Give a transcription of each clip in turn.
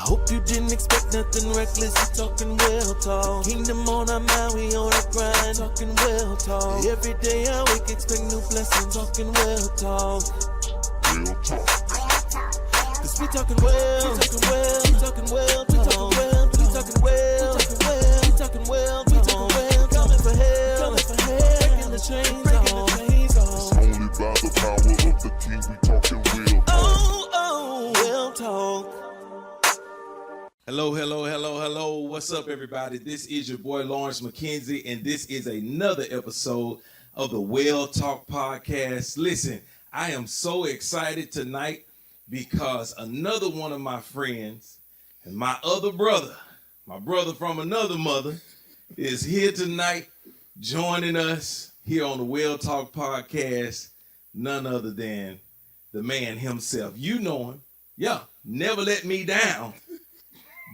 hope you didn't expect nothing reckless. We talking well talk. Kingdom on our mind, we on a grind. Talking well talk. Every day I wake, expect new blessings. Talking well talk. Real talk. Cause we talking well, we talking well, we talking well, we talking well, we talking well, we talking well, we talking well, we talking well. Coming for hell, breaking the chains off. It's only by the power of the King we talking real talk. Oh, well talk. Hello. What's up, everybody? This is your boy, Lawrence McKenzie, and this is another episode of the Well Talk Podcast. Listen, I am so excited tonight because another one of my friends and my other brother, my brother from another mother, is here tonight joining us here on the Well Talk Podcast. None other than the man himself. You know him. Yeah, never let me down.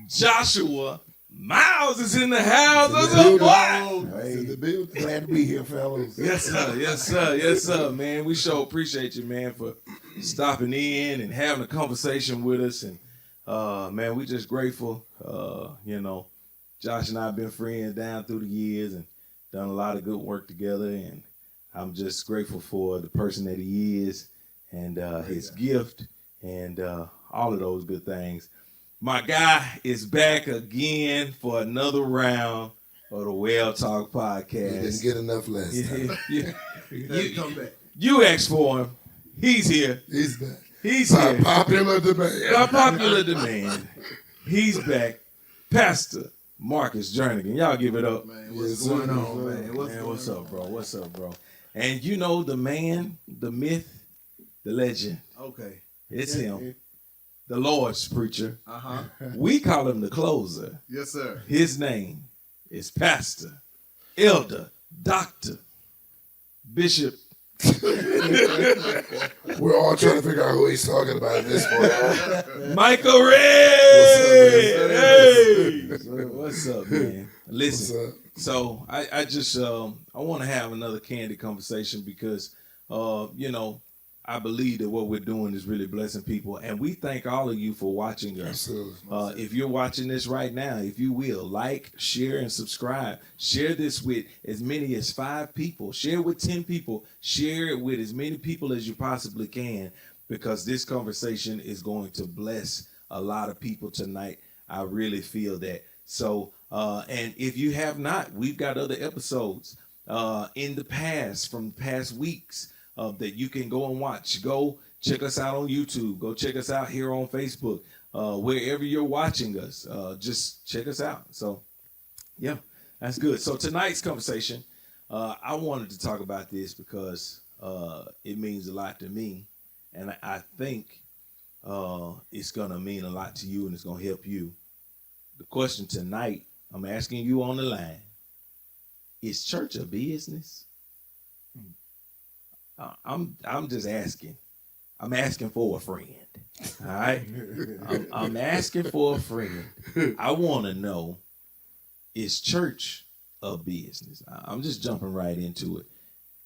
Joshua Myles is in the house. What's up, boy? Hey, in the building. Glad to be here, fellas. Yes, sir, man. We sure appreciate you, man, for stopping in and having a conversation with us. And, man, we just grateful. Josh and I have been friends down through the years and done a lot of good work together. And I'm just grateful for the person that he is and his gift and all of those good things. My guy is back again for another round of the Well Talk Podcast. He didn't get enough last time. You come back. You asked for him. He's here. He's back. He's By here. popular demand. By popular demand. He's back. Pastor Marcus Jernigan. Y'all give it up. Man, what's going on, man? What's up, bro? What's up, bro? And you know the man, the myth, the legend. Okay. It's him. The Lord's preacher. Uh-huh. We call him the closer. Yes, sir. His name is Pastor, Elder, Doctor, Bishop. We're all trying to figure out who he's talking about at this point. Michael Red. Hey. What's up, man? Listen. What's up? So I just I want to have another candid conversation because I believe that what we're doing is really blessing people, and we thank all of you for watching us. Absolutely. If you're watching this right now, if you will, like, share, and subscribe. Share this with as many as 5 people. Share with 10 people. Share it with as many people as you possibly can, because this conversation is going to bless a lot of people tonight. I really feel that. So, and if you have not, we've got other episodes in the past, from past weeks, that you can go and watch. Go check us out on YouTube. Go check us out here on Facebook. Wherever you're watching us, just check us out. So, yeah, that's good. So tonight's conversation, I wanted to talk about this because it means a lot to me. And I think it's going to mean a lot to you, and it's going to help you. The question tonight, I'm asking you on the line, is church a business? I'm just asking. I'm asking for a friend. All right? I'm asking for a friend. I want to know, is church a business? I'm just jumping right into it.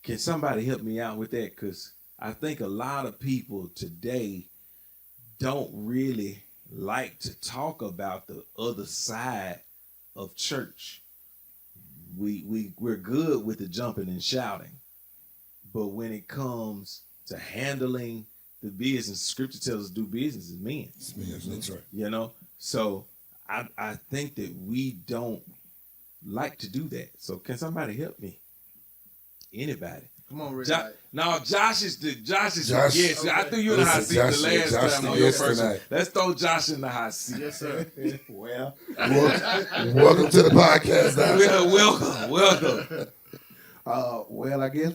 Can somebody help me out with that? Because I think a lot of people today don't really like to talk about the other side of church. We're good with the jumping and shouting. But when it comes to handling the business, Scripture tells us to do business as men. That's right. So I think that we don't like to do that. So can somebody help me? Anybody? Come on, Rick. Josh is the guest. Okay. I threw you in the hot seat the last time on your first one. Let's throw Josh in the hot seat. Yes, sir. Welcome to the podcast. Welcome. Well, I guess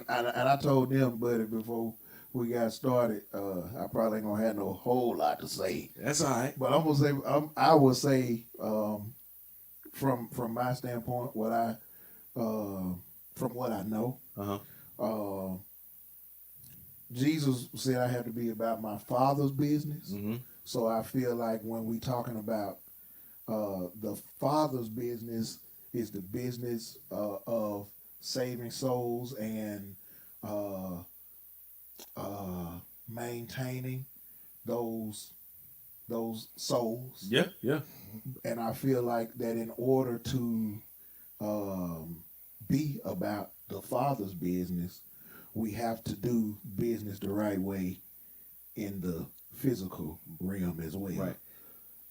I told them, buddy, before we got started, I probably ain't gonna have no whole lot to say. That's all right. But I'm gonna say, I will say, from my standpoint, from what I know, Jesus said I have to be about my Father's business. Mm-hmm. So I feel like when we talking about the Father's business is the business of saving souls and maintaining those those souls. Yeah, yeah. And I feel like that in order to be about the Father's business, we have to do business the right way in the physical realm as well. Right.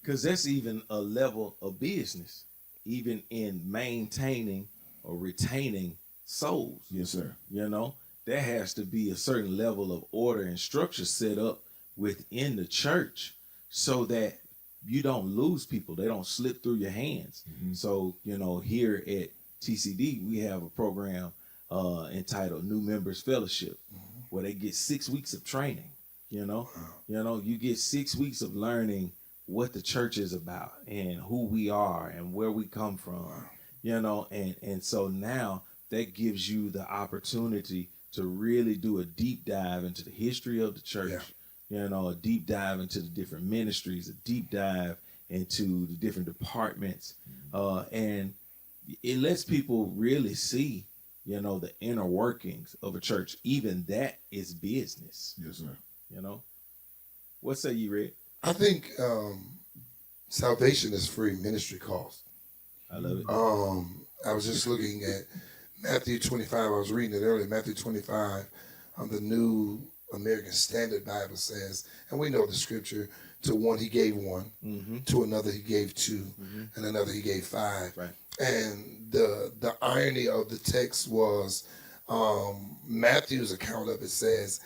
Because that's even a level of business, even in maintaining or retaining souls. Yes, sir. You know, there has to be a certain level of order and structure set up within the church so that you don't lose people. They don't slip through your hands. So, you know, here at TCD, we have a program entitled New Members Fellowship, where they get 6 weeks of training. You know, you get 6 weeks of learning what the church is about and who we are and where we come from. You know, and so now that gives you the opportunity to really do a deep dive into the history of the church. Yeah. You know, a deep dive into the different ministries, a deep dive into the different departments, and it lets people really see, you know, the inner workings of a church. Even that is business. Yes, sir. You know, what say you, Red? I think salvation is free, ministry cost. I love it. I was just looking at Matthew 25. I was reading it earlier. Matthew 25, the New American Standard Bible says, and we know the scripture, to one he gave one, to another he gave two, and another he gave five. Right. And the irony of the text was Matthew's account of it says,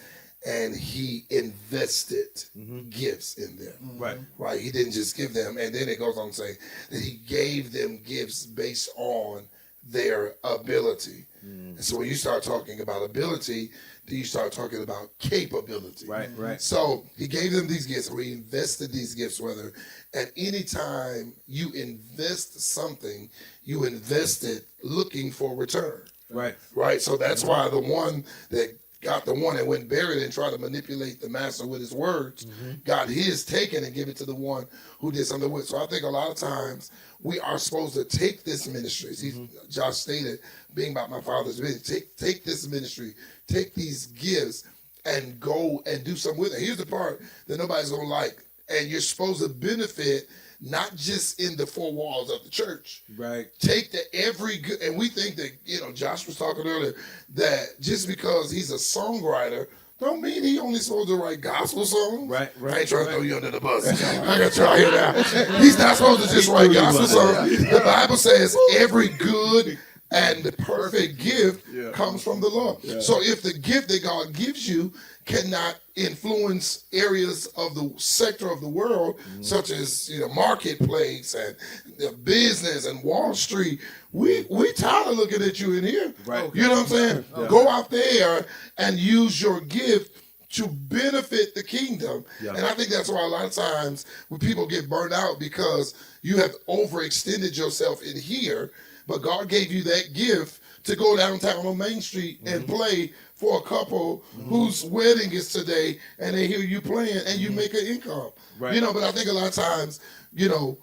and he invested gifts in them. Right. Right. He didn't just give them. And then it goes on to say that he gave them gifts based on their ability. And so when you start talking about ability, then you start talking about capability. Right, right. So he gave them these gifts, or he invested these gifts, whether at any time you invest something, you invest it looking for return. Right. Right. So that's why the one that got the one that went buried and tried to manipulate the master with his words, got his taken and give it to the one who did something with. So I think a lot of times we are supposed to take this ministry, as Josh stated, being about my father's business, take this ministry, take these gifts and go and do something with it. Here's the part that nobody's going to like. And you're supposed to benefit not just in the four walls of the church. Right. Take the every good, and we think that, you know, Josh was talking earlier, that just because he's a songwriter, don't mean he only supposed to write gospel songs. Right, right. I ain't trying to throw you under the bus. I got y'all here now. He's not supposed to just write gospel songs. The Bible says every good and the perfect gift comes from the Lord. Yeah. So if the gift that God gives you cannot influence areas of the sector of the world, such as, you know, marketplace and the business and Wall Street, we tired of looking at you in here. Right. You know what I'm saying? Go out there and use your gift to benefit the kingdom. Yeah. And I think that's why a lot of times when people get burned out, because you have overextended yourself in here, but God gave you that gift to go downtown on Main Street and play for a couple whose wedding is today, and they hear you playing, and you make an income. Right. You know, but I think a lot of times, you know,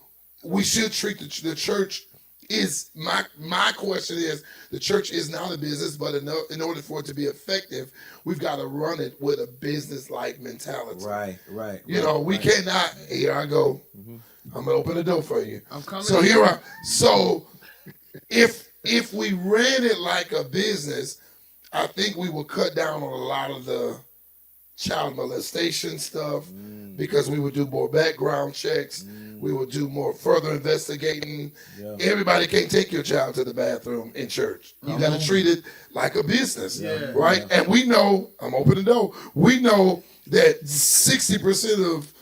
we should treat the church is, my question is, the church is not a business, but in order for it to be effective, we've got to run it with a business-like mentality. Right, right. You know, we cannot, here I go, I'm going to open the door for you. I'm coming. So if we ran it like a business, I think we would cut down on a lot of the child molestation stuff, because we would do more background checks. We would do more further investigating. Yeah. Everybody can't take your child to the bathroom in church. You got to treat it like a business, right? Yeah. And we know, I'm opening the door, we know that 60% of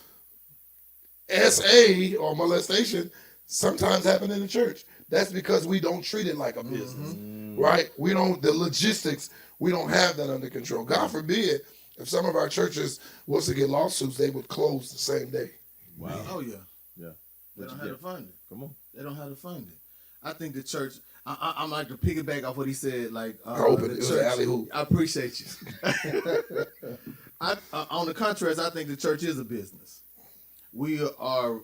SA or molestation sometimes happen in the church. That's because we don't treat it like a business, right? We don't, the logistics, we don't have that under control. God forbid, if some of our churches was to get lawsuits, they would close the same day. Wow. Oh, yeah. Yeah. They don't have the funding. Come on. They don't have the funding. I think the church, I'm like to piggyback off what he said, like, I open it. It was an alley-oop. I appreciate you. On the contrary, I think the church is a business. We are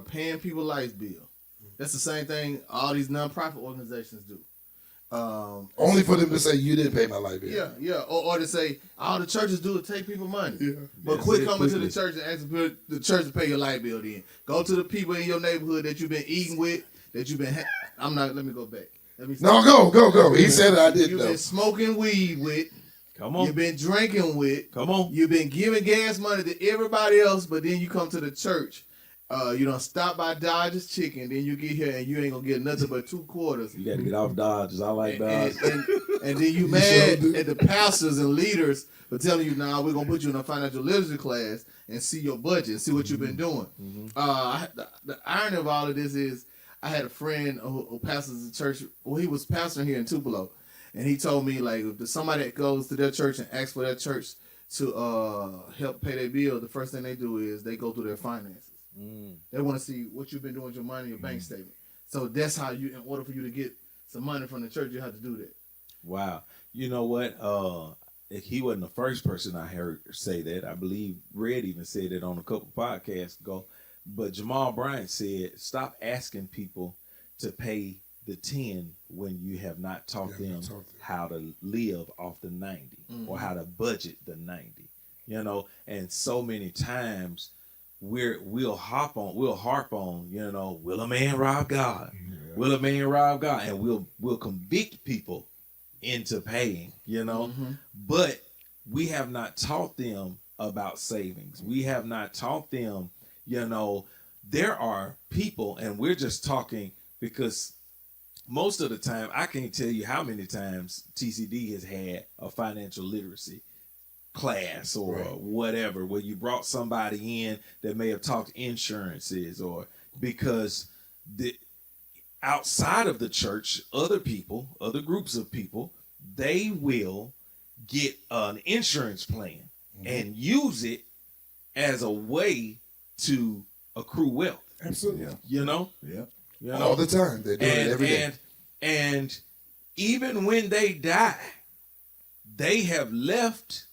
paying people life bill. That's the same thing all these nonprofit organizations do. Only for them to say you didn't pay my light bill. Yeah. Or to say all the churches do is take people money. Yeah. But Yeah, quit say it coming to quickly. the church and asking the church to pay your light bill. Then go to the people in your neighborhood that you've been eating with, that you've been. I'm not. Let me go back. Let me. No, go. He said it, I didn't You've know. been smoking weed with. Come on. You've been drinking with. Come on. You've been giving gas money to everybody else, but then you come to the church. You don't stop by Dodger's Chicken, then you get here and you ain't gonna get nothing but 2 quarters. You got to get off Dodgers. I like And, Dodgers. and then you mad at the pastors and leaders for telling you, nah, we're gonna put you in a financial literacy class and see your budget and see what you've been doing. The irony of all of this is I had a friend who pastors the church. Well, he was pastoring here in Tupelo, and he told me, like, if there's somebody that goes to their church and asks for their church to help pay their bill, the first thing they do is they go through their finances. They want to see what you've been doing with your money, your bank statement. So that's how you, in order for you to get some money from the church, you have to do that. Wow. You know what? He wasn't the first person I heard say that. I believe Red even said it on a couple podcasts ago. But Jamal Bryant said, stop asking people to pay the 10 when you have not taught them how to live off the 90 or how to budget the 90. You know, and so many times we'll harp on, you know, will a man rob God? Yeah. Will a man rob God? And we'll convict people into paying, you know. But we have not taught them about savings. We have not taught them, you know, there are people, and we're just talking because most of the time, I can't tell you how many times TCD has had a financial literacy class or whatever, where you brought somebody in that may have talked insurances, or because outside of the church, other people, other groups of people, they will get an insurance plan and use it as a way to accrue wealth. Absolutely. You know? Yeah. You know? All the time. They're doing it every day. And even when they die, they have left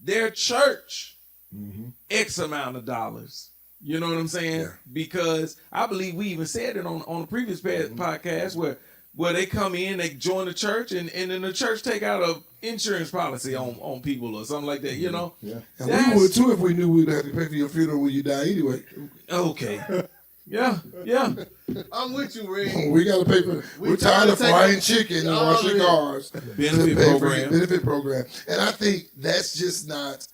their church X amount of dollars. You know what I'm saying? Yeah. Because I believe we even said it on a previous podcast where they come in, they join the church, and then the church take out a insurance policy on people or something like that, you know? Yeah. And we would too if we knew we'd have to pay for your funeral when you die anyway. Okay. Yeah. I'm with you, Ray. We got to pay for. We're tired of frying chicken and washing cars. Benefit program. Benefit program. And I think that's just not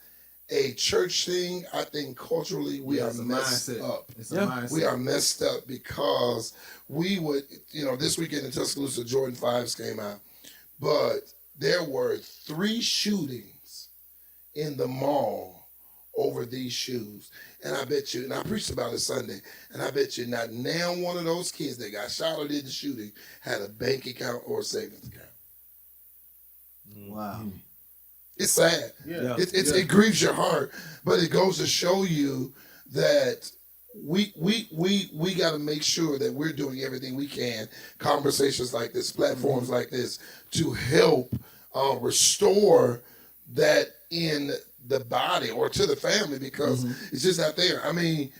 a church thing. I think culturally we are messed up. It's a mindset. We are messed up because we would, you know, this weekend in Tuscaloosa, Jordan 5s came out, but there were 3 shootings in the mall over these shoes. And I bet you, and I preached about it Sunday, and I bet you not now one of those kids that got shot or did the shooting had a bank account or a savings account. Wow. It's sad. Yeah. It grieves your heart, but it goes to show you that we got to make sure that we're doing everything we can, conversations like this, platforms like this, to help restore that in the body or to the family, because it's just not there. I mean,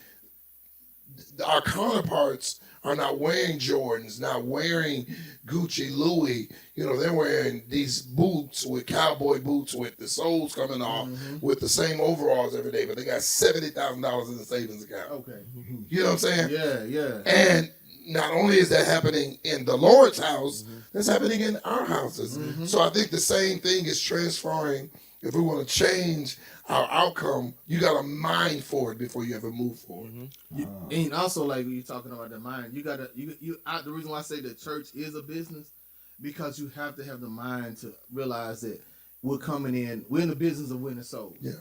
our counterparts are not wearing Jordans, not wearing Gucci, Louis. You know, they're wearing these boots with cowboy boots with the soles coming off, with the same overalls every day, but they got $70,000 in the savings account. Okay. You know what I'm saying? Yeah. And not only is that happening in the Lord's house, that's happening in our houses. So I think the same thing is transferring. If we want to change our outcome, you got to mind for it before you ever move forward. And also, like when you're talking about the mind, you gotta the reason why I say the church is a business, because you have to have the mind to realize that we're coming in, we're in the business of winning souls. Yeah.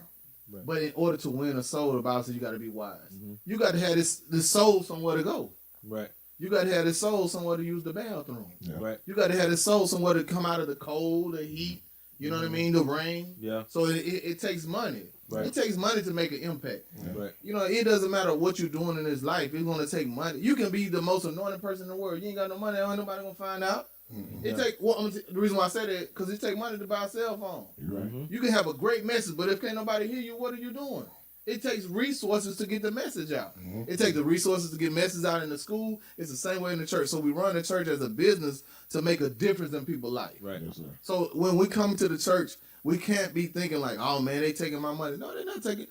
Right. But in order to win a soul, the Bible says you got to be wise. You got to have this soul somewhere to go. Right. You got to have this soul somewhere to use the bathroom. Yeah. Right. You got to have this soul somewhere to come out of the cold, the heat. You know what I mean? The rain. Yeah. So it takes money. Right. It takes money to make an impact. Right. You know, it doesn't matter what you're doing in this life. It's going to take money. You can be the most anointed person in the world. You ain't got no money. Ain't nobody going to find out. It take the reason why I say that, because it take money to buy a cell phone. You're right. You can have a great message, but if can't nobody hear you, what are you doing? It takes resources to get the message out. Mm-hmm. It takes the resources to get messages out in the school. It's the same way in the church. So we run the church as a business to make a difference in people's life. Right. So when we come to the church, we can't be thinking like, oh man, they taking my money. No, they're not taking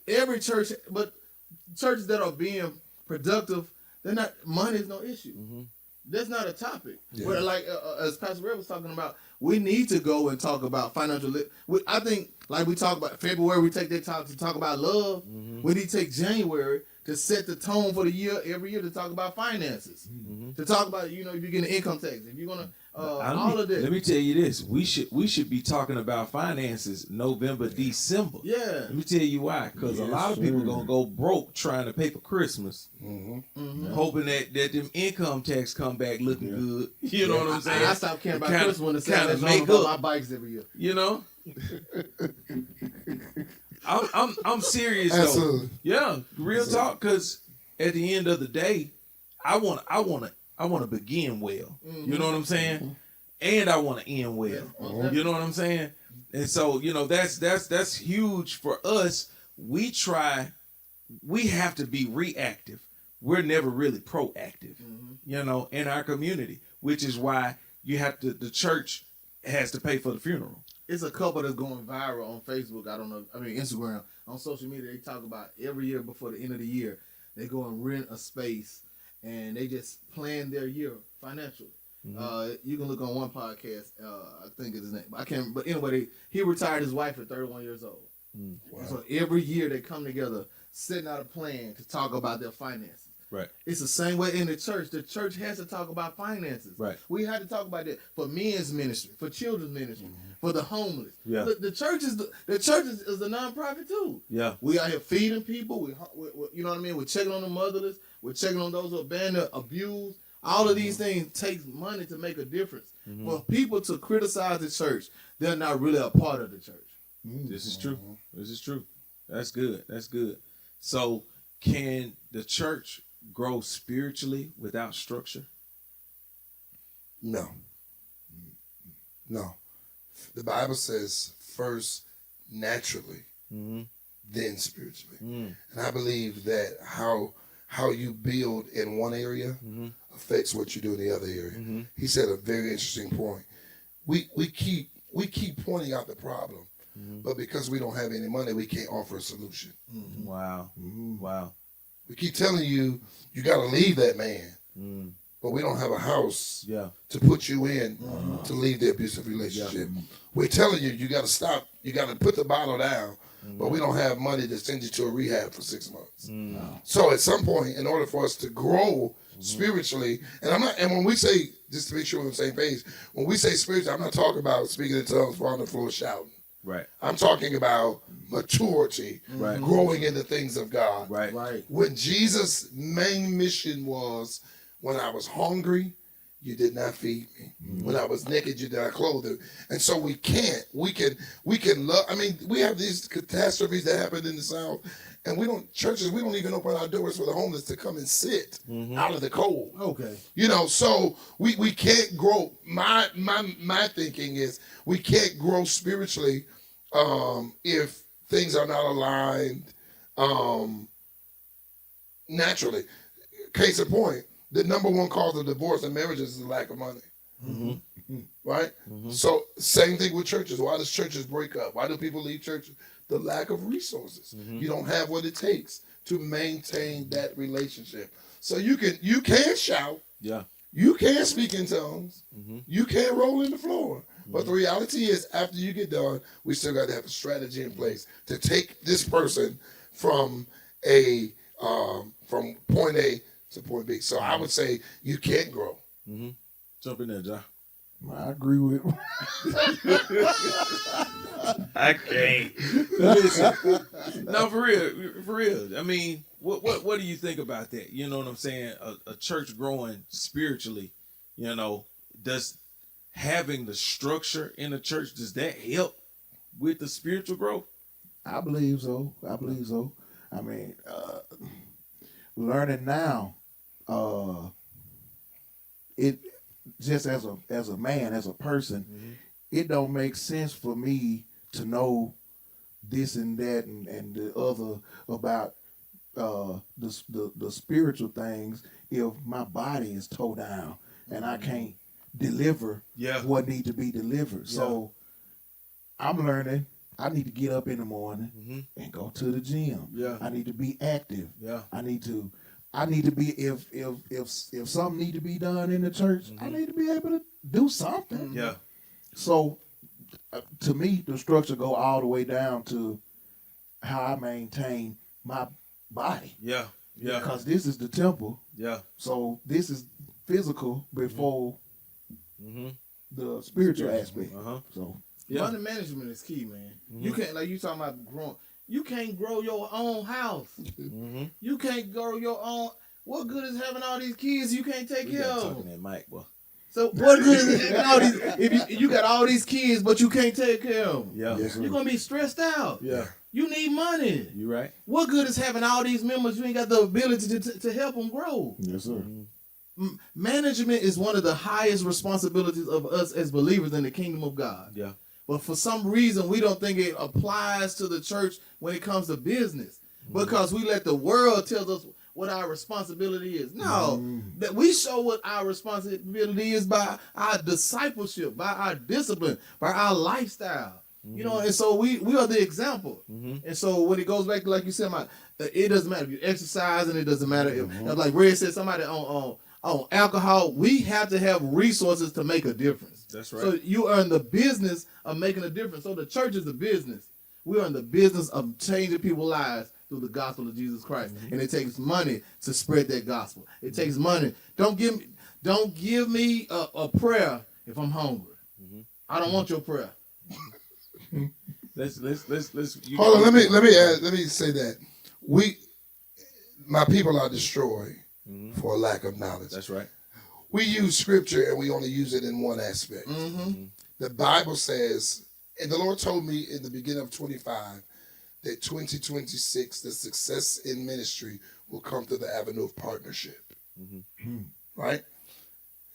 every church, but churches that are being productive, they're not. Money is no issue. That's not a topic. Yeah. But like as Pastor Red was talking about, we need to go and talk about financial. I think like we talk about February, we take that time to talk about love. We need to take January to set the tone for the year. Every year to talk about finances. To talk about if you're getting income tax, if you're gonna all of that. Let me tell you this: we should be talking about finances November, December. Yeah. Let me tell you why. Because a lot of people gonna go broke trying to pay for Christmas, hoping that them income tax come back looking good. You know what I'm saying? I stopped caring about Kinda- Christmas when the kinda Saturdays make about up. my bikes every year. You know. I'm serious though. Absolutely. Yeah, real talk. Because at the end of the day, I want to begin well. You know what I'm saying? And I want to end well. You know what I'm saying? And so that's huge for us. We have to be reactive. We're never really proactive. In our community, which is why the church has to pay for the funeral. It's a couple that's going viral on Facebook. Instagram. On social media, they talk about every year before the end of the year, they go and rent a space and they just plan their year financially. You can look on one podcast. I think it's his name. I can't. But anyway, he retired his wife at 31 years old. Wow. So every year they come together, setting out a plan to talk about their finances. Right. It's the same way in the church. The church has to talk about finances. Right. We had to talk about that for men's ministry, for children's ministry, for the homeless. Yeah. Look, the church is a nonprofit too. Yeah. We out here feeding people. We you know what I mean. We're checking on the motherless. We're checking on those who are abandoned, abused. All of these things take money to make a difference. For people to criticize the church, they're not really a part of the church. This is true. This is true. That's good. That's good. So, can the church grow spiritually without structure? No. The Bible says first naturally, then spiritually. And I believe that how you build in one area affects what you do in the other area. He said a very interesting point. We keep pointing out the problem, but because we don't have any money, we can't offer a solution. Wow. Wow. We keep telling you got to leave that man, but we don't have a house to put you in to leave the abusive relationship. We're telling you got to stop. You got to put the bottle down, but we don't have money to send you to a rehab for 6 months. So at some point, in order for us to grow spiritually, and when we say, just to make sure we're on the same page, when we say spiritual, I'm not talking about speaking in tongues, falling on the floor, shouting. Right. I'm talking about maturity, growing in the things of God. Right. When Jesus' main mission was, when I was hungry, you did not feed me. When I was naked, you did not clothe me. And so we can love. I mean, we have these catastrophes that happen in the South, and we don't even open our doors for the homeless to come and sit out of the cold. Okay. So we can't grow. My thinking is we can't grow spiritually if things are not aligned naturally. Case in point, the number one cause of divorce and marriages is the lack of money. Right? So same thing with churches. Why does churches break up? Why do people leave churches? The lack of resources. You don't have what it takes to maintain that relationship. So you can shout. Yeah. You can speak in tongues. You can roll in the floor. But the reality is, after you get done, we still got to have a strategy in place to take this person from from point A to point B. So I would say you can't grow. Jump in there, John. I agree with. I can't. Listen. No, for real. I mean, what do you think about that? You know what I'm saying? A church growing spiritually, does having the structure in the church, does that help with the spiritual growth? I believe so. I mean, learning now, it just as a man, as a person, it don't make sense for me to know this and that and the other about the spiritual things if my body is towed down and I can't deliver what need to be delivered. So I'm learning I need to get up in the morning and go to the gym. Yeah. I need to be active. Yeah. I need to be if something need to be done in the church, I need to be able to do something. Yeah. So to me, the structure go all the way down to how I maintain my body. Yeah. Yeah. Because this is the temple. Yeah. So this is physical before the spiritual aspect. So Money management is key, man. You can't, like you talking about growing. You can't grow your own house. You can't grow your own. What good is having all these kids you can't take care of? Talking that mic, boy. So what good is having all these? If you got all these kids, but you can't take care of them, Yeah. Yes, sir. you're gonna be stressed out. Yeah. You need money. You right? What good is having all these members? You ain't got the ability to help them grow. yes, sir. Management is one of the highest responsibilities of us as believers in the kingdom of God. Yeah. But for some reason, we don't think it applies to the church when it comes to business because we let the world tell us what our responsibility is. No, that we show what our responsibility is by our discipleship, by our discipline, by our lifestyle. You know, and so we are the example. And so when it goes back to, like you said, it doesn't matter if you exercise, and it doesn't matter if, like Red said, somebody on alcohol, we have to have resources to make a difference. That's right. So you are in the business of making a difference. So the church is a business. We are in the business of changing people's lives through the gospel of Jesus Christ. And it takes money to spread that gospel. It takes money. Don't give me a prayer if I'm hungry. I don't want your prayer. Let's Hold on, let me say that my people are destroyed for a lack of knowledge. That's right. We use scripture and we only use it in one aspect. The Bible says, and the Lord told me in the beginning of 25 that 2026, the success in ministry will come through the avenue of partnership. Right?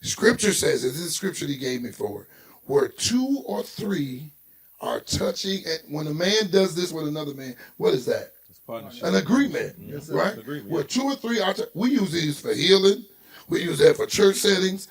Scripture says, this is the scripture he gave me for it, where 2 or 3 are touching, and when a man does this with another man, what is that? It's partnership. An agreement, Yes, right? Agreement, Where 2 or 3 are, we use these for healing. We use that for church settings.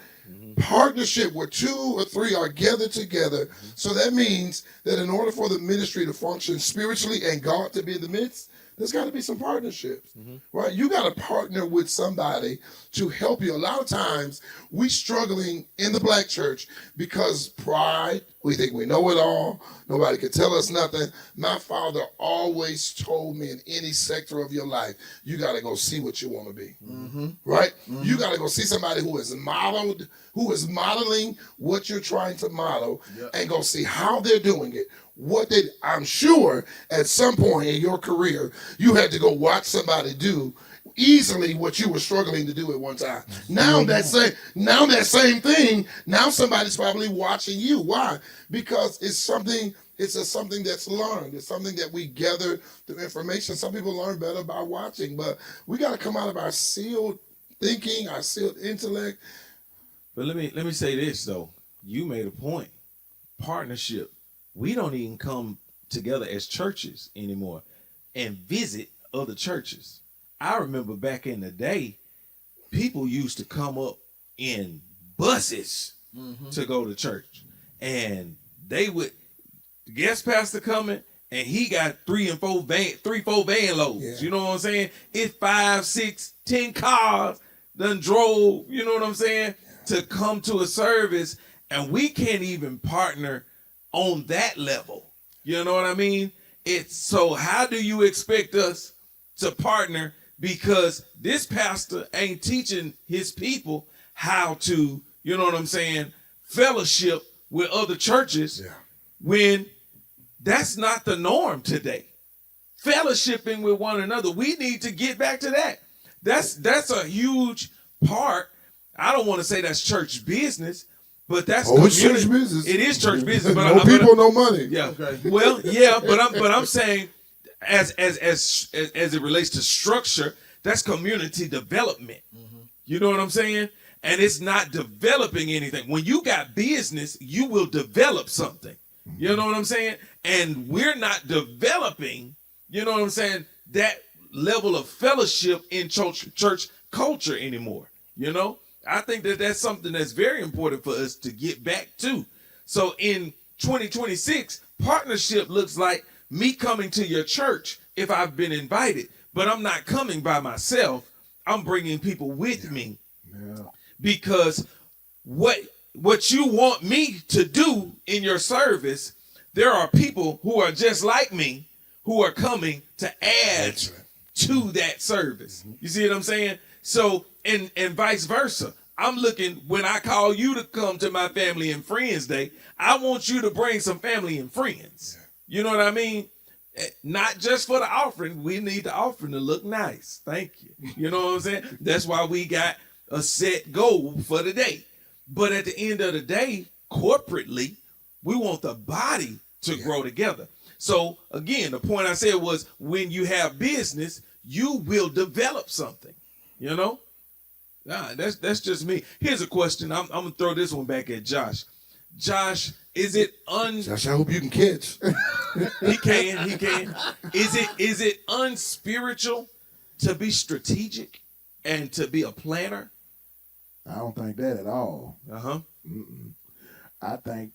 Partnership where 2 or 3 are gathered together. So that means that in order for the ministry to function spiritually and God to be in the midst, there's got to be some partnerships, right? You got to partner with somebody to help you. A lot of times we struggling in the black church because pride, we think we know it all. Nobody can tell us nothing. My father always told me in any sector of your life, you got to go see what you want to be, right? You got to go see somebody who is modeling what you're trying to model and go see how they're doing it. I'm sure at some point in your career, you had to go watch somebody do easily what you were struggling to do at one time. Now that same thing, now somebody's probably watching you. Why? Because it's something that's learned. It's something that we gather through information. Some people learn better by watching, but we got to come out of our sealed thinking, our sealed intellect. But let me say this though. You made a point. Partnership. We don't even come together as churches anymore and visit other churches. I remember back in the day, people used to come up in buses to go to church. And they would, the guest pastor coming, and he got 3 and 4 van loads. Yeah. You know what I'm saying? It's 5, 6, 10 cars done drove, you know what I'm saying, to come to a service, and we can't even partner on that level. You know what I mean? So how do you expect us to partner, because this pastor ain't teaching his people how to, you know what I'm saying, fellowship with other churches when that's not the norm today. Fellowshipping with one another. We need to get back to that. That's a huge part. I don't want to say that's church business, but that's it's church business. It is church business. But no people, no money. Yeah. Okay. Well, yeah, but I'm saying as it relates to structure, that's community development. You know what I'm saying? And it's not developing anything. When you got business, you will develop something. You know what I'm saying? and we're not developing, you know what I'm saying, that level of fellowship in church culture anymore. You know, I think that that's something that's very important for us to get back to. So in 2026, partnership looks like me coming to your church if I've been invited, but I'm not coming by myself. I'm bringing people with me. Yeah. Because what you want me to do in your service, there are people who are just like me who are coming to add to that service. You see what I'm saying? So, and vice versa. I'm looking, when I call you to come to my family and friends day, I want you to bring some family and friends. You know what I mean? Not just for the offering. We need the offering to look nice. Thank you. You know what I'm saying? That's why we got a set goal for the day. But at the end of the day, corporately, we want the body to grow together. So again, the point I said was, when you have business, you will develop something. You know? Nah, that's just me. Here's a question. I'm gonna throw this one back at Josh. Josh, is it Josh, I hope you can catch. He can. Is it unspiritual to be strategic and to be a planner? I don't think that at all. Uh-huh. I think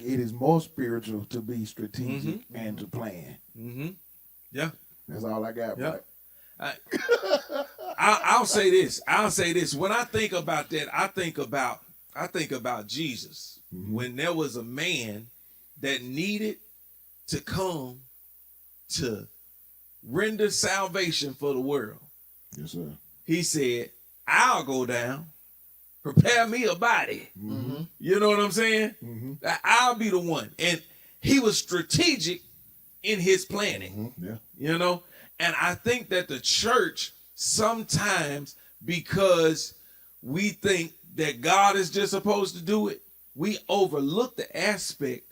it is more spiritual to be strategic and to plan. Mm-hmm. Yeah. That's all I got. Yeah. Right? I'll say this. When I think about that, I think about Jesus. When there was a man that needed to come to render salvation for the world. Yes, sir. He said, I'll go down, prepare me a body. You know what I'm saying? I'll be the one. And he was strategic in his planning. Yeah. You know? And I think that the church sometimes, because we think that God is just supposed to do it, we overlook the aspect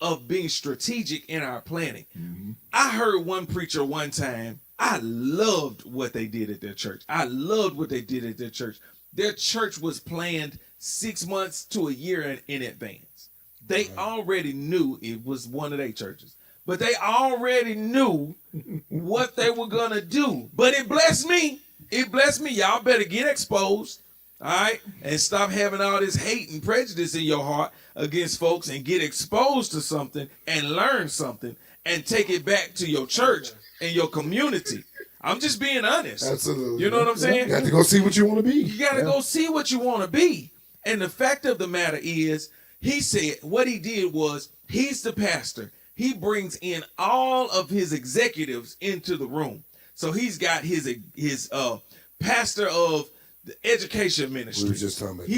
of being strategic in our planning. I heard one preacher one time, I loved what they did at their church. Their church was planned 6 months to a year in advance. They already knew it was one of their churches, but they already knew what they were going to do. But it blessed me. Y'all better get exposed. All right, and stop having all this hate and prejudice in your heart against folks, and get exposed to something and learn something and take it back to your church and your community. I'm just being honest. Absolutely. You know what I'm saying? You got to go see what you want to be. You got to go see what you want to be. And the fact of the matter is, he said what he did was, he's the pastor. He brings in all of his executives into the room. So he's got his pastor of the education ministry. We were just talking about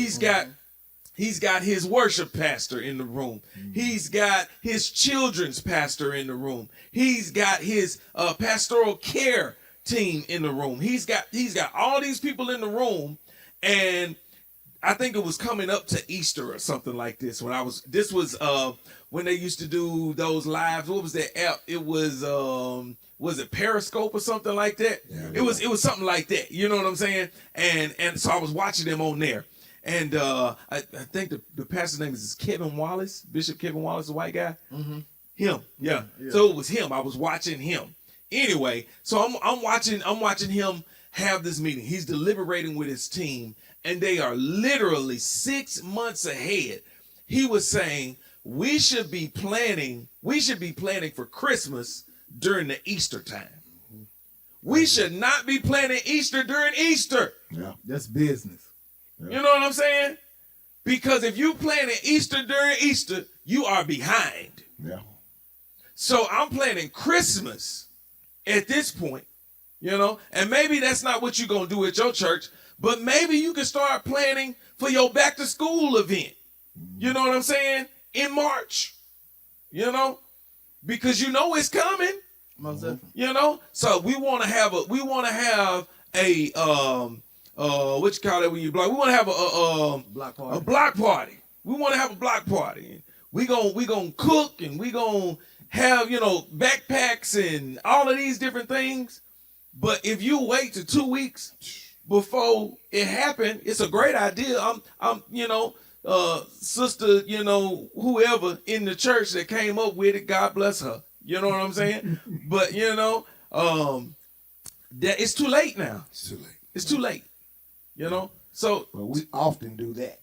He's got his worship pastor in the room. He's got his children's pastor in the room. He's got his pastoral care team in the room. He's got all these people in the room. And I think it was coming up to Easter or something like this. This was when they used to do those lives. What was that app? It was it Periscope or something like that? Yeah, it was something like that. You know what I'm saying? And so I was watching them on there. And I think the pastor's name is Kevin Wallace, Bishop Kevin Wallace, the white guy. Him, yeah. So it was him. I was watching him. Anyway, so I'm watching him have this meeting. He's deliberating with his team, and they are literally 6 months ahead. He was saying we should be planning for Christmas during the Easter time. We should not be planning Easter during Easter. Yeah, that's business. You know what I'm saying? Because if you planning Easter during Easter, you are behind. Yeah. So I'm planning Christmas at this point, you know, and maybe that's not what you're going to do at your church, but maybe you can start planning for your back to school event. You know what I'm saying? In March, you know, because you know it's coming. Most definitely. You know, so we want to have a what you call it when you block? We want to have Block party. a block party. We want to have a block party. We gonna cook, and we gonna have, you know, backpacks and all of these different things. But if you wait to 2 weeks before it happened, it's a great idea. I'm you know, sister, whoever in the church that came up with it, God bless her. You know what I'm saying? But that it's too late now. It's too late. It's too late. So But we often do that.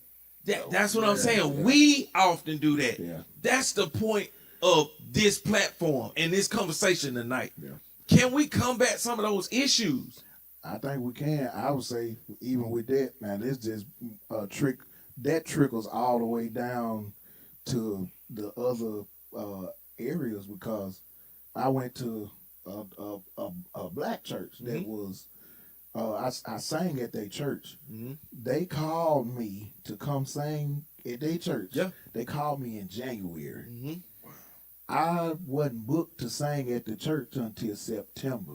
that's what I'm saying. We often do that. Yeah. That's the point of this platform and this conversation tonight. Yeah. Can we combat some of those issues? I think we can. I would say even with that, now this just a trick that trickles all the way down to the other areas, because I went to a black church that was I sang at their church. They called me to come sing at their church. Yeah. They called me in January. I wasn't booked to sing at the church until September.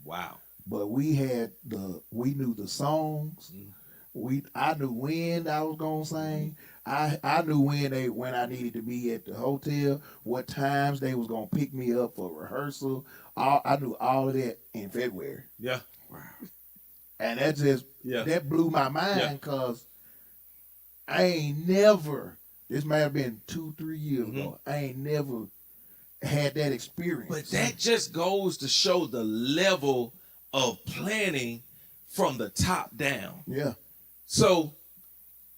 Wow. But we knew the songs. I knew when I was gonna sing. I knew when I needed to be at the hotel, what times they was gonna pick me up for rehearsal. I knew all of that in February. Yeah. And that just that blew my mind, because I ain't never, this might have been 2-3 years ago, I ain't never had that experience. But that just goes to show the level of planning from the top down. Yeah. So,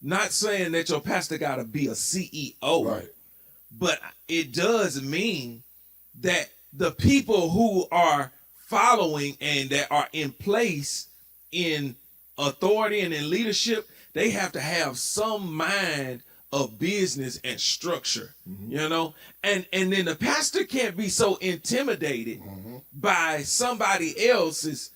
not saying that your pastor got to be a CEO, Right. but it does mean that the people who are following and that are in place in authority and in leadership, they have to have some mind of business and structure, and then the pastor can't be so intimidated by somebody else's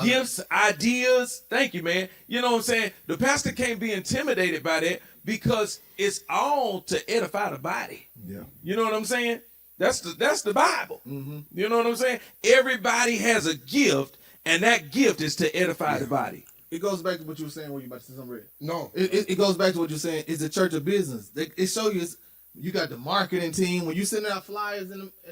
gifts, ideas. Thank you, man. You know what I'm saying? The pastor can't be intimidated by that, because it's all to edify the body. Yeah. You know what I'm saying? That's the Bible. You know what I'm saying? Everybody has a gift, and that gift is to edify the body. It goes back to what you were saying when you about to say something, Red. No. It goes back to what you're saying. It's a church of business. It shows you you got the marketing team. When you sending out flyers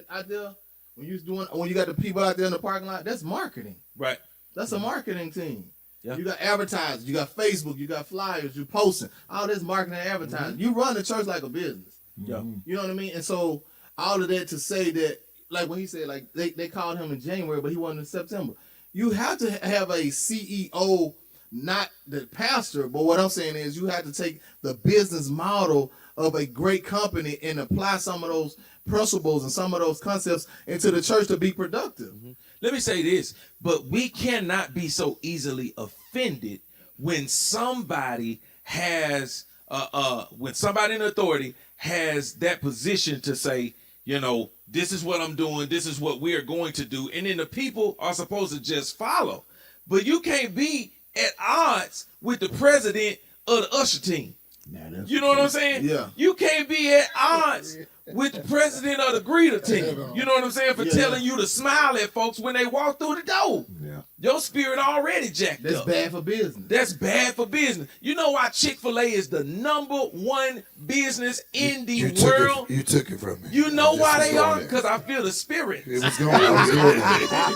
out there, when you got the people out there in the parking lot, that's marketing. Right. That's a marketing team. Yeah. You got advertisers. You got Facebook. You got flyers. You posting. All this marketing and advertising. You run the church like a business. Yeah. You know what I mean? And so all of that to say that, like when he said, like they called him in January, but he wasn't in September. You have to have a CEO, not the pastor, but what I'm saying is you have to take the business model of a great company and apply some of those principles and some of those concepts into the church to be productive. Let me say this, but we cannot be so easily offended when somebody has, when somebody in authority has that position to say, this is what I'm doing, this is what we are going to do, and then the people are supposed to just follow. But you can't be at odds with the president of the usher team. You know what I'm saying? Yeah. You can't be at odds with the president of the greeter team. You know what I'm saying? For telling you to smile at folks when they walk through the door. Yeah. Your spirit already jacked That's up. bad for business. That's bad for business. You know why Chick-fil-A is the #1 business in the world? You took it from me. You know why they are? there. Because I feel the spirit. It was going. I was going there.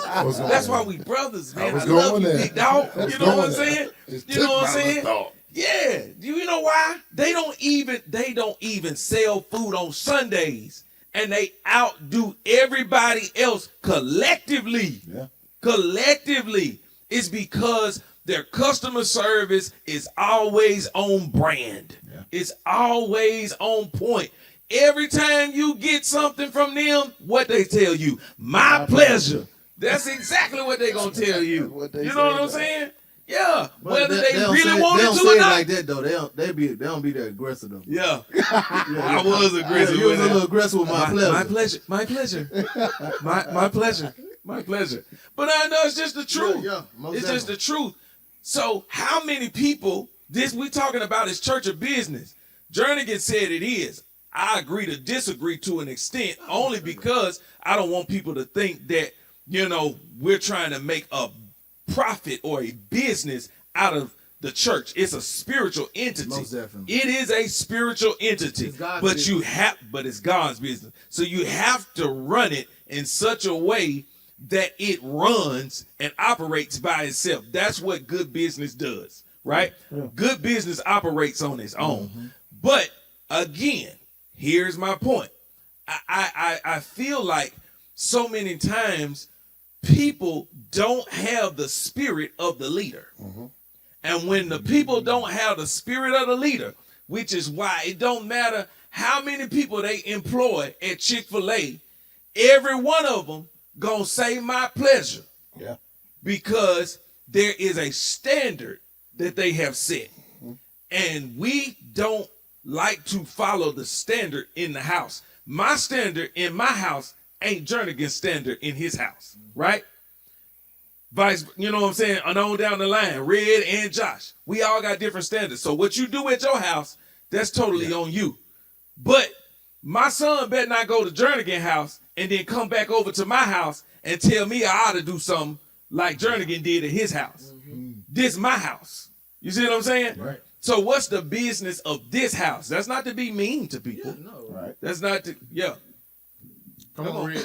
I was going That's there. why we brothers, man. I, was love going you, there. big dog. I was You know what I'm going there. saying? Just You know took what I'm my saying? thought. Yeah. Do you know why? They don't even sell food on Sundays, and they outdo everybody else collectively. Yeah. Collectively. It's because their customer service is always on brand. Yeah. It's always on point. Every time you get something from them, what they tell you, my pleasure. That's exactly what they're going to tell you. What they You say know what I'm about it. saying? Yeah. But Whether they don't really say, wanted they don't to say or it not. like that though. They don't be that aggressive though. Yeah. I was aggressive. You was with a that. little aggressive with my pleasure. My pleasure. My pleasure. my pleasure. My pleasure. But I know it's just the truth. Yeah, most it's just the truth. So how many people, this we talking about is church of business. Jernigan said it is. I agree to disagree to an extent, only because I don't want people to think that, we're trying to make a profit or a business out of the church. It's a spiritual entity. Most definitely. It is a spiritual entity. It's God's but business. but it's God's business. So you have to run it in such a way that it runs and operates by itself. That's what good business does. right? Good business operates on its own. But again, here's my point. I feel like so many times people don't have the spirit of the leader. And when the people don't have the spirit of the leader, which is why it don't matter how many people they employ at Chick-fil-A, every one of them gonna say my pleasure. Yeah. Because there is a standard that they have set. And we don't like to follow the standard in the house. My standard in my house ain't Jernigan's standard in his house, right? Vice, you know what I'm saying? And on down the line, Red and Josh. We all got different standards. So what you do at your house, that's totally on you. But my son better not go to Jernigan house and then come back over to my house and tell me I ought to do something like Jernigan did at his house. This my house. You see what I'm saying? Right. So what's the business of this house? That's not to be mean to people. Right. That's not to, Come on, Red.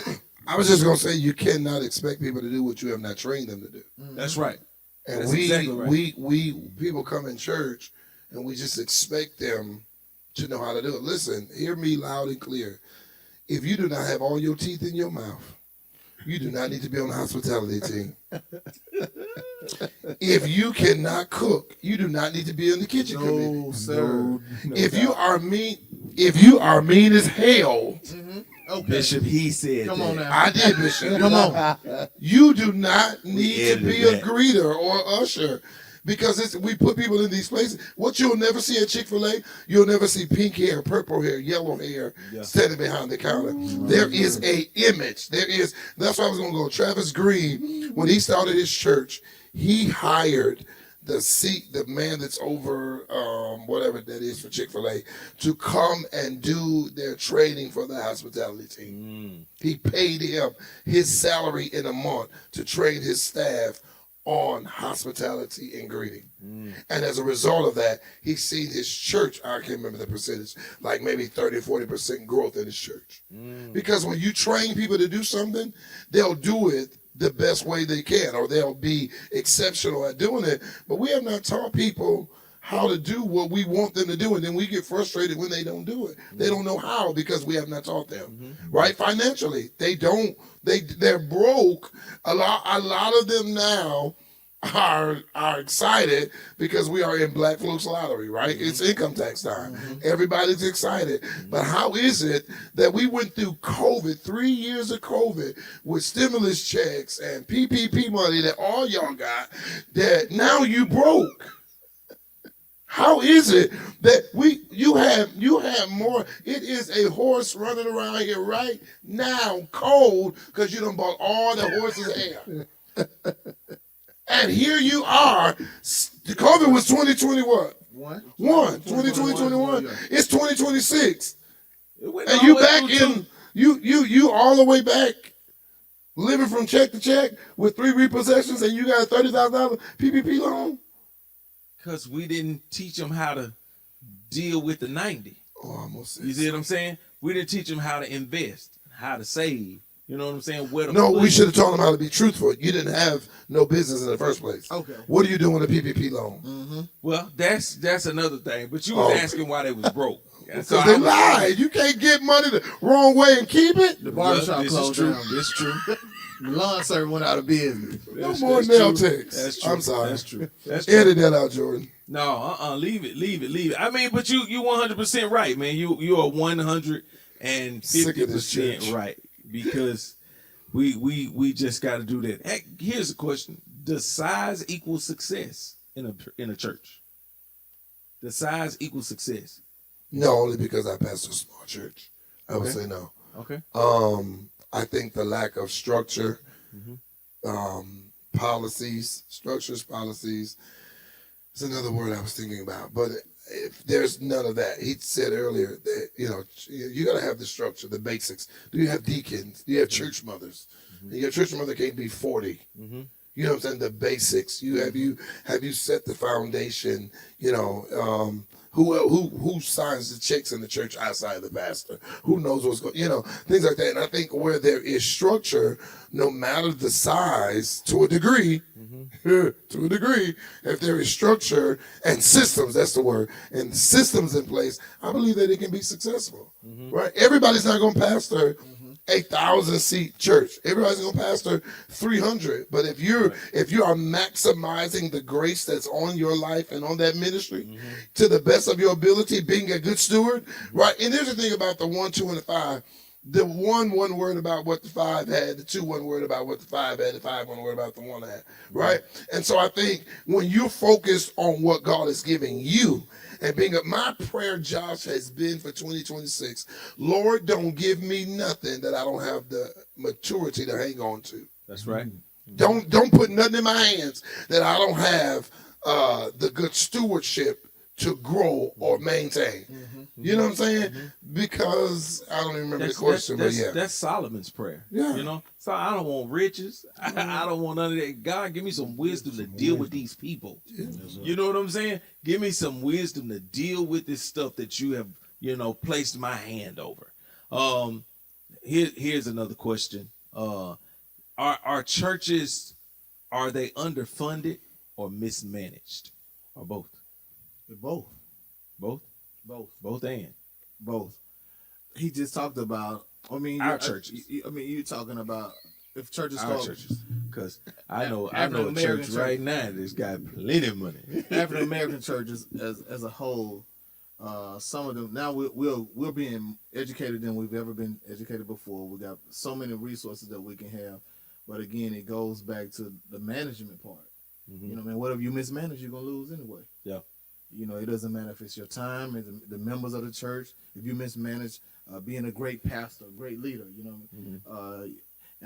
I was just gonna say you cannot expect people to do what you have not trained them to do. That's right. And That's we exactly right. we people come in church and we just expect them to know how to do it. Listen, hear me loud and clear. If you do not have all your teeth in your mouth, you do not need to be on the hospitality team. If you cannot cook, you do not need to be in the kitchen committee. No, sir. If you are mean as hell, Okay. Bishop, he said Come that. on now. I did, Bishop. Come on. You do not need to edited be a that. greeter or usher because we put people in these places. What you'll never see at Chick-fil-A, you'll never see pink hair, purple hair, yellow hair standing behind the counter. There is a image. That's why I was going to go. Travis Green, when he started his church, he hired the man that's over whatever that is for Chick-fil-A to come and do their training for the hospitality team. He paid him his salary in a month to train his staff on hospitality and greeting. And as a result of that, he's seen his church, I can't remember the percentage, like maybe 30, 40% growth in his church. Because when you train people to do something, they'll do it the best way they can, or they'll be exceptional at doing it. But we have not taught people how to do what we want them to do, and then we get frustrated when they don't do it. They don't know how because we have not taught them. Right? Financially, they're broke. A lot of them now are excited because we are in Black Flukes Lottery, right? It's income tax time. Everybody's excited. But how is it that we went through COVID, 3 years of COVID, with stimulus checks and PPP money that all y'all got, that now you broke? How is it that you have more? It is a horse running around here right now, cold, because you done bought all the horse's hair. And here you are. The COVID was 2020 what? 2021. It's 2026. And you back in, you all the way back, living from check to check with 3 repossessions, and you got a $30,000 PPP loan? Because we didn't teach them how to deal with the 90. Oh, I almost said You see what I'm saying? We didn't teach them how to invest, how to save. You know what I'm saying? Where to No, put we it. should have taught them how to be truthful. You didn't have no business in the first place. Okay. What are you doing with a PPP loan? Well, that's another thing. But you was asking why they was broke. Because they lied. You can't get money the wrong way and keep it. The barbershop This is closed true. down. It's true. The lawn service went out of business. No more nail techs. That's true. I'm sorry. That's true. That's true. Edit that out, Jordan. No, leave it. I mean, but you 100% right, man. You are Sick of this 150% church. right, because we just got to do that. Hey, here's a question: does size equal success in a church? Does size equal success? No, only because I pastor a small church. I would Okay. say no. Okay. I think the lack of structure, policies, is another word I was thinking about. But if there's none of that, he said earlier that, you got to have the structure, the basics. Do you have deacons? Do you have church mothers? And your church mother can't be 40. You know what I'm saying? The basics. Have you set the foundation? Who signs the checks in the church outside the pastor? Who knows what's going? Things like that. And I think where there is structure, no matter the size, to a degree, to a degree, if there is structure and systems, that's the word, and systems in place, I believe that it can be successful. Right? Everybody's not going to pastor 8,000 seat church. Everybody's going to pastor 300. But if you are maximizing the grace that's on your life and on that ministry to the best of your ability, being a good steward, right? And here's the thing about the 1, 2, and the 5. The one word about what the 5 had, the 2 one word about what the 5 had, the 5 one word about the 1 had, right? And so I think when you're focused on what God is giving you, and my prayer, Josh, has been for 2026, Lord, don't give me nothing that I don't have the maturity to hang on to. That's right. Don't put nothing in my hands that I don't have the good stewardship to grow or maintain. You know what I'm saying? Because I don't even remember the question, but yeah. That's Solomon's prayer. Yeah. You know? So I don't want riches. I don't want none of that. God, give me some wisdom to deal with these people. You know what I'm saying? Give me some wisdom to deal with this stuff that you have, placed my hand over. Here's another question. Are churches, are they underfunded or mismanaged? Or both? Both. Both? Both and. Both. He just talked about, our churches. You're talking about if churches Our churches. Because I know a church right now that's got plenty of money. African American churches as a whole, some of them now we're being educated than we've ever been educated before. We got so many resources that we can have, but again, it goes back to the management part. Whatever you mismanage, you're gonna lose anyway. Yeah. It doesn't matter if it's your time, the members of the church. If you mismanage being a great pastor, a great leader, and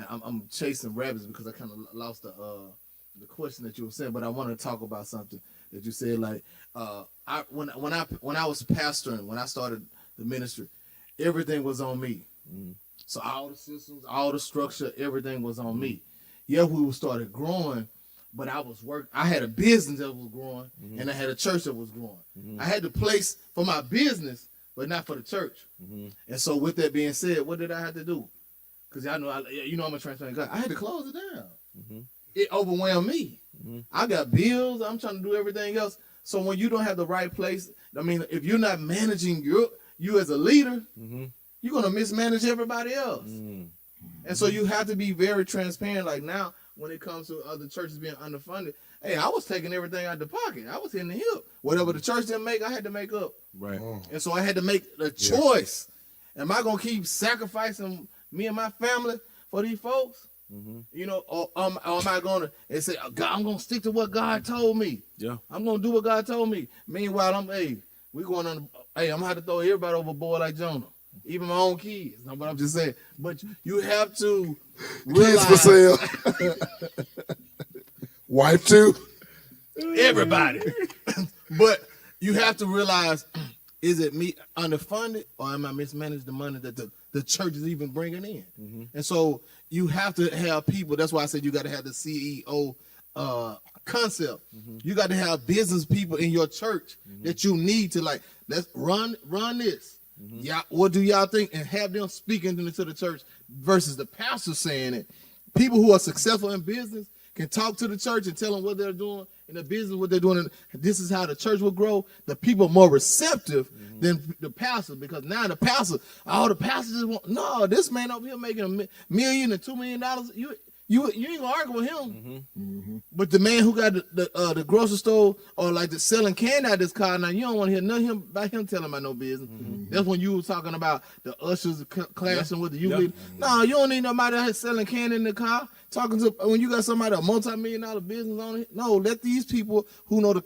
I'm chasing rabbits because I kind of lost the question that you were saying, but I want to talk about something that you said. Like when I was pastoring, when I started the ministry, everything was on me. So all the systems, all the structure, everything was on me. Yeah, we started growing. But I had a business that was growing, and I had a church that was growing. I had the place for my business, but not for the church. And so with that being said, what did I have to do? Because I'm a transparent guy. I had to close it down. It overwhelmed me. I got bills. I'm trying to do everything else. So when you don't have the right place, if you're not managing you as a leader, you're going to mismanage everybody else. And so you have to be very transparent. Like now, when it comes to other churches being underfunded, hey, I was taking everything out of the pocket. I was hitting the hip. Whatever the church didn't make, I had to make up. Right. And so I had to make a choice. Am I going to keep sacrificing me and my family for these folks? Or am I going to say, God, I'm going to stick to what God told me. Yeah. I'm going to do what God told me. Meanwhile, we're going on, I'm going to have to throw everybody overboard like Jonah. Even my own kids. No, but I'm just saying. But you have to realize. Kids for sale. Wife too. Everybody. But you have to realize, is it me underfunded or am I mismanaging the money that the church is even bringing in? And so you have to have people. That's why I said you got to have the CEO concept. You got to have business people in your church that you need to let's run this. Yeah, what do y'all think? And have them speaking to the church versus the pastor saying it. People who are successful in business can talk to the church and tell them what they're doing in the business, what they're doing. And this is how the church will grow. The people are more receptive than the pastor, because now the pastor, all the pastors want, no, this man over here making $1 million and $2 million. You ain't gonna argue with him. But the man who got the grocery store or like the selling candy out this car, now you don't want to hear nothing about him telling about no business. That's when you were talking about the ushers clashing with the youth leader. No, you don't need nobody out here selling candy in the car. Talking to when you got somebody a multi-million-dollar business on it. No, let these people who know the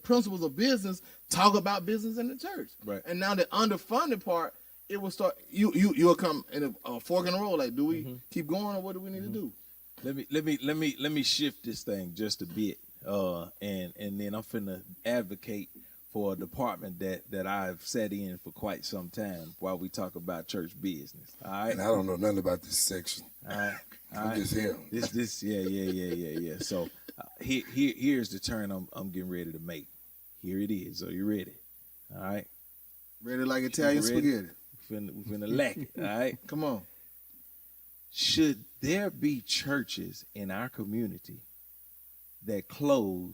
principles of business talk about business in the church. Right. And now the underfunded part, it will start. You'll come in a fork in the road. Like, do we keep going, or what do we need to do? Let me shift this thing just a bit, and then I'm finna advocate for a department that I've sat in for quite some time while we talk about church business. All right. And I don't know nothing about this section. All right. I'm just here. Yeah. So here's the turn I'm getting ready to make. Here it is. Are you ready? All right. Ready like Italian spaghetti. We finna lack it, all right? Come on. should there be churches in our community that close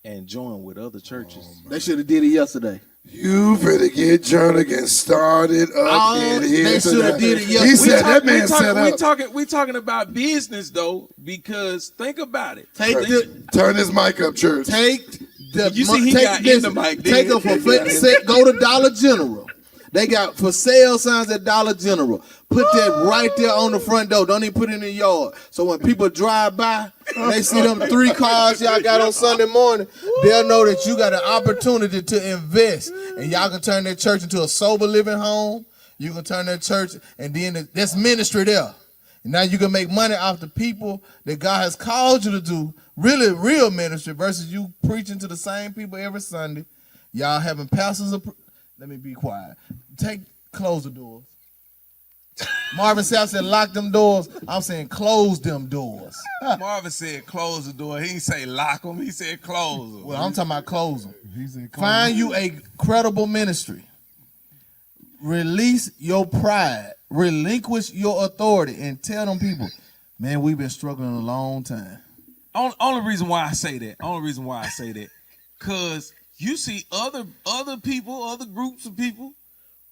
and join with other churches? They should have did it yesterday. You better get Jernigan started up in here. They should have did it He yesterday. said that man set up. We talking about business though, because think about it. Turn his mic up, church. Take the You see, he got in the mic. Take them for go to Dollar General. They got for sale signs at Dollar General. Put that right there on the front door. Don't even put it in the yard. So when people drive by, they see them 3 cars y'all got on Sunday morning, they'll know that you got an opportunity to invest. And y'all can turn that church into a sober living home. You can turn that church, and then there's ministry there. And now you can make money off the people that God has called you to do, really real ministry, versus you preaching to the same people every Sunday. Y'all having pastors. Let me be quiet. Close the doors. Marvin Sapp said lock them doors. I'm saying close them doors. Marvin said close the door. He didn't say lock them. He said close them. Well, I'm talking about close them. Find you a credible ministry. Release your pride. Relinquish your authority and tell them people, man, we've been struggling a long time. Only reason why I say that, because you see other people, other groups of people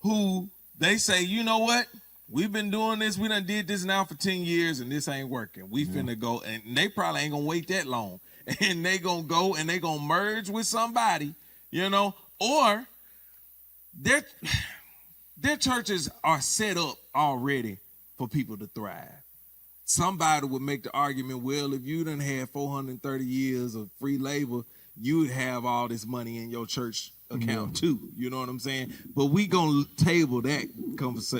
who they say, you know what? We've been doing this. We done did this now for 10 years and this ain't working. We finna go, and they probably ain't gonna wait that long. And they gonna go and they gonna merge with somebody, you know, or their churches are set up already for people to thrive. Somebody would make the argument, well, if you done had 430 years of free labor, you would have all this money in your church account too. You know what I'm saying? But we gonna table that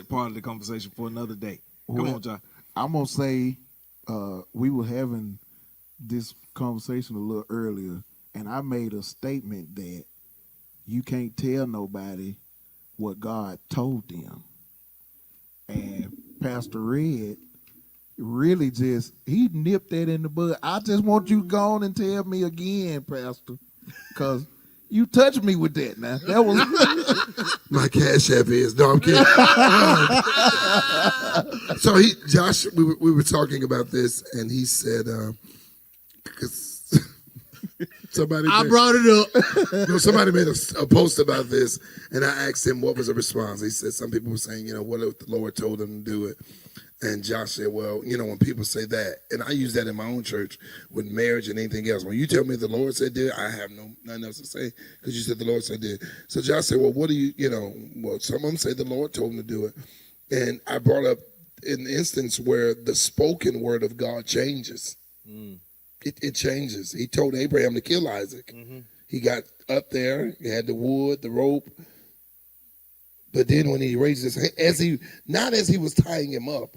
part of the conversation for another day. Come on, John. I'm gonna say we were having this conversation a little earlier, and I made a statement that you can't tell nobody what God told them. And Pastor Red really he nipped that in the bud. I just want you to go on and tell me again, Pastor, because you touched me with that now. That was My Cash App is. No, I'm kidding. So Josh, we were talking about this, and he said, because somebody brought it up. No, somebody made a post about this, and I asked him what was the response. He said some people were saying, what if the Lord told them to do it? And Josh said, well, when people say that, and I use that in my own church with marriage and anything else. When you tell me the Lord said do it, I have nothing else to say because you said the Lord said do it. So Josh said, well, what do you, well, some of them say the Lord told them to do it. And I brought up an instance where the spoken word of God changes. It changes. He told Abraham to kill Isaac. He got up there, he had the wood, the rope. But then when he raised his hand, not as he was tying him up,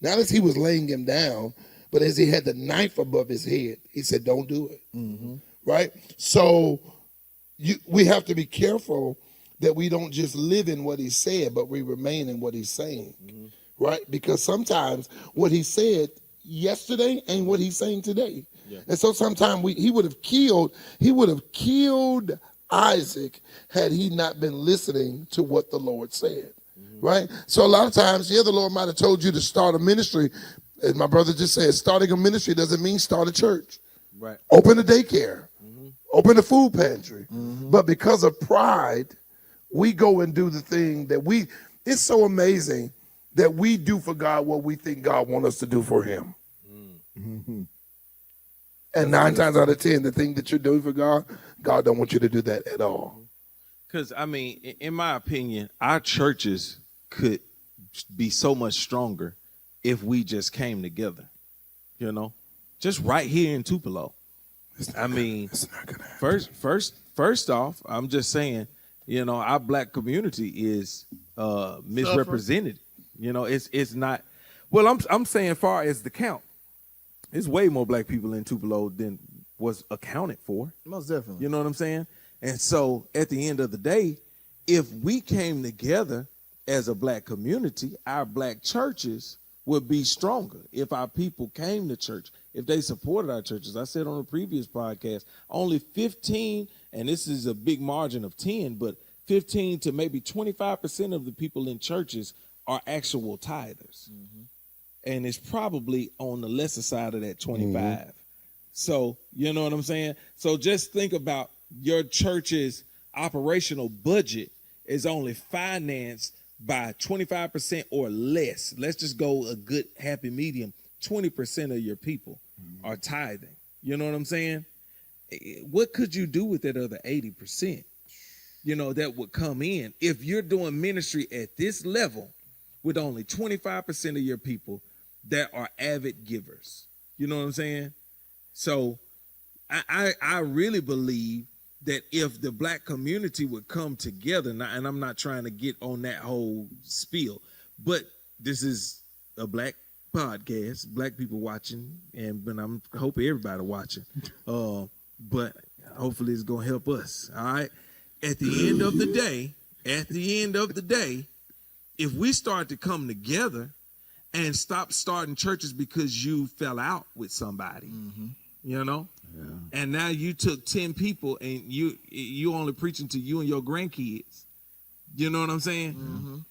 not as he was laying him down, but as he had the knife above his head, he said, don't do it. Right? So we have to be careful that we don't just live in what he said, but we remain in what he's saying. Right? Because sometimes what he said yesterday ain't what he's saying today. Yeah. And so sometimes he would have killed Isaac had he not been listening to what the Lord said. Right? So a lot of times, the Lord might have told you to start a ministry. As my brother just said, starting a ministry doesn't mean start a church. Right. Open a daycare. Open a food pantry. But because of pride, we go and do the thing that it's so amazing that we do for God what we think God wants us to do for him. And 9 times out of 10, the thing that you're doing for God, God don't want you to do that at all. Because, in my opinion, our churches could be so much stronger if we just came together, just right here in Tupelo. It's not gonna happen. First off, I'm just saying, our black community is misrepresented. It's not. Well, I'm saying, far as the count, there's way more black people in Tupelo than was accounted for. Most definitely. You know what I'm saying? And so at the end of the day, if we came together as a black community, our black churches would be stronger. If our people came to church, if they supported our churches. I said on a previous podcast, only 15, and this is a big margin of 10, but 15 to maybe 25% of the people in churches are actual tithers. and it's probably on the lesser side of that 25. So, you know what I'm saying? So just think about your church's operational budget is only financed by 25% or less. Let's just go a good happy medium. 20% of your people are tithing. You know what I'm saying? What could you do with that other 80%? You know, that would come in if you're doing ministry at this level with only 25% of your people that are avid givers. You know what I'm saying? So I really believe that if the black community would come together, and I'm not trying to get on that whole spiel, but this is a black podcast, black people watching, but I'm hoping everybody watching. But hopefully it's gonna help us. All right. At the end of the day, if we start to come together and stop starting churches because you fell out with somebody, you know, and now you took 10 people and you only preaching to you and your grandkids. You know what I'm saying?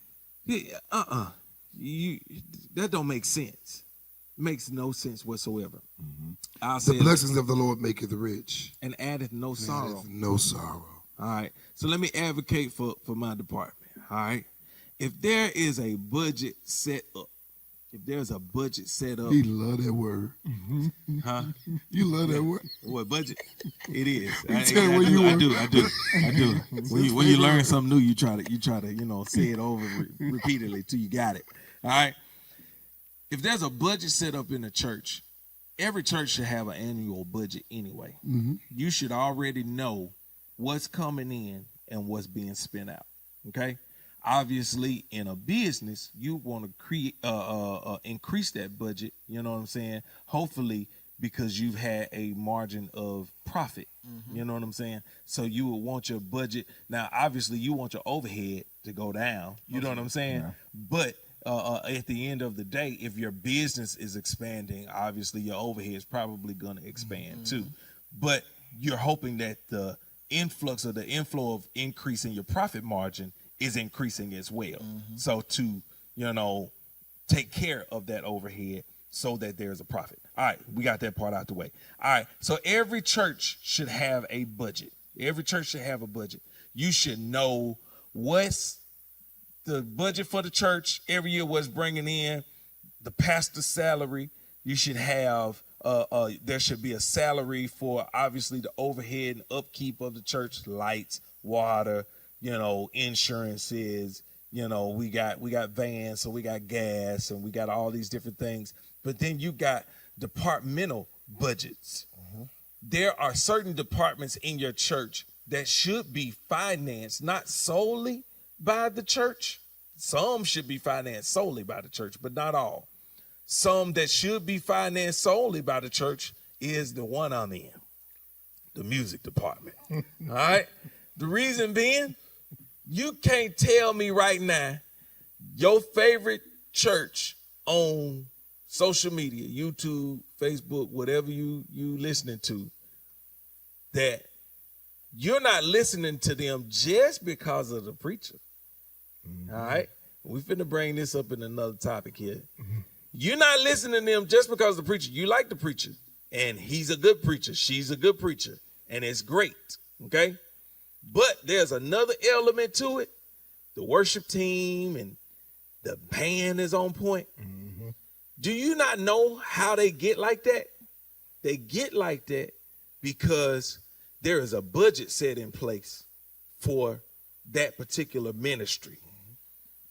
That don't make sense. Makes no sense whatsoever. I'll say The blessings of the Lord maketh rich, and addeth no sorrow. no sorrow. All right. So let me advocate for my department. All right. If there is a budget set up, He love that word. Huh? You love that word. What budget? It is. I do. I do. When you learn something new, you try to say it over repeatedly till you got it. All right. If there's a budget set up in a church, every church should have an annual budget anyway. You should already know what's coming in and what's being spent out. Okay. Obviously, in a business, you want to create increase that budget. You know what I'm saying? Hopefully, because you've had a margin of profit. You know what I'm saying? So you would want your budget. Now, obviously, you want your overhead to go down. You know what I'm saying? Yeah. But at the end of the day, if your business is expanding, obviously your overhead is probably going to expand too. But you're hoping that the influx or the inflow of increasing your profit margin is increasing as well. So to, take care of that overhead so that there's a profit. All right, we got that part out the way. All right, so every church should have a budget. Every church should have a budget. You should know what's the budget for the church every year, what's bringing in, the pastor's salary. You should have, there should be a salary for obviously the overhead and upkeep of the church, lights, water, insurances, we got vans, so we got gas, and we got all these different things. But then you got departmental budgets. There are certain departments in your church that should be financed not solely by the church. Some should be financed solely by the church, but not all. Some that should be financed solely by the church is the one I'm in, the music department. All right. The reason being, you can't tell me right now your favorite church on social media, YouTube, Facebook, whatever you listening to, that you're not listening to them just because of the preacher. All right? We finna bring this up in another topic here. You're not listening to them just because of the preacher. You like the preacher, and he's a good preacher. She's a good preacher, and it's great, okay? But there's another element to it. The worship team and the band is on point. Do you not know how they get like that? They get like that because there is a budget set in place for that particular ministry.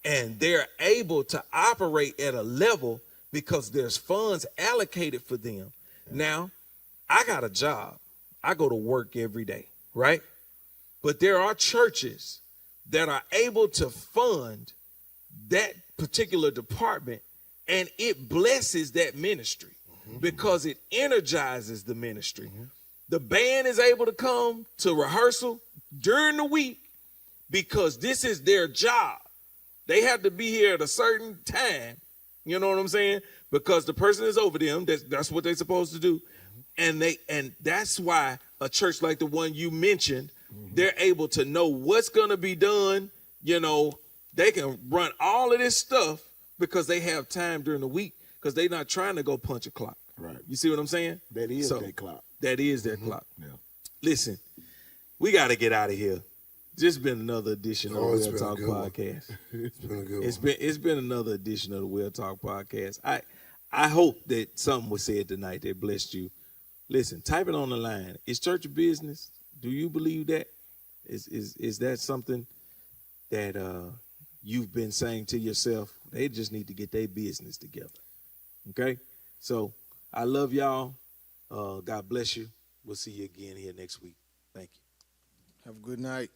And they're able to operate at a level because there's funds allocated for them. Now, I got a job. I go to work every day, right? But there are churches that are able to fund that particular department, and it blesses that ministry because it energizes the ministry. The band is able to come to rehearsal during the week because this is their job. They have to be here at a certain time, you know what I'm saying? Because the person is over them. That's what they're supposed to do. And that's why a church like the one you mentioned, they're able to know what's going to be done. They can run all of this stuff because they have time during the week. because they're not trying to go punch a clock. Right. You see what I'm saying? That is that clock. That is their clock. Yeah. Listen, we got to get out of here. Just been another edition of the it's Real been a Talk good one. Podcast. It's been a good It's been another edition of the Real Talk Podcast. I hope that something was said tonight that blessed you. Listen, type it on the line. Is church a business? Do you believe that? Is that something that you've been saying to yourself? They just need to get their business together. Okay? So I love y'all. God bless you. We'll see you again here next week. Thank you. Have a good night.